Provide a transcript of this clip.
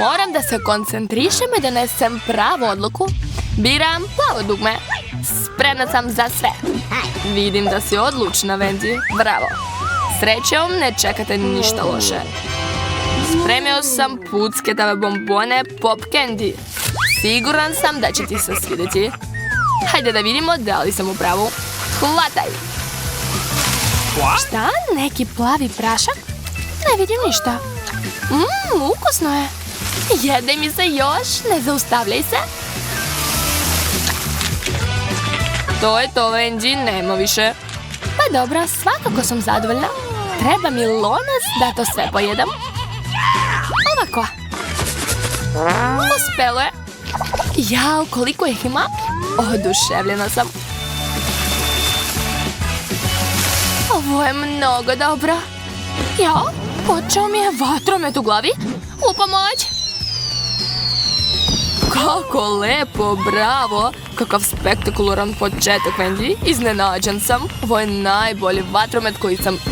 Moram da se koncentrišem i donesem pravu odluku. Biram plavo dugme. Spremna sam za sve. Vidim da si odlučna, Wendy. Bravo. Srećom, ne čekate ništa loše. Spremio sam pucketave bombone Pop Candy. Siguran sam da će ti se svidjeti. Hajde da vidimo da li sam u pravu. Hvataj! Šta? Neki plavi prašak? Ne vidim ništa. Ukusno je. Jedaj mi se još, ne zaustavljaj se. To je to, Wendy, nema više. Pa dobro, svakako sam zadovoljna. Treba mi lonac da to sve pojedam. Ovako. Uspelo je. Jao, koliko ih ima? Oduševljena sam. Ovo je mnogo dobro. Jao, počeo mi je vatromet u glavi. U pomoć! Kako lepo, bravo! Kakav spektakularan početak, Wendy. Iznenađen sam. Ovo je najbolji vatromet koji sam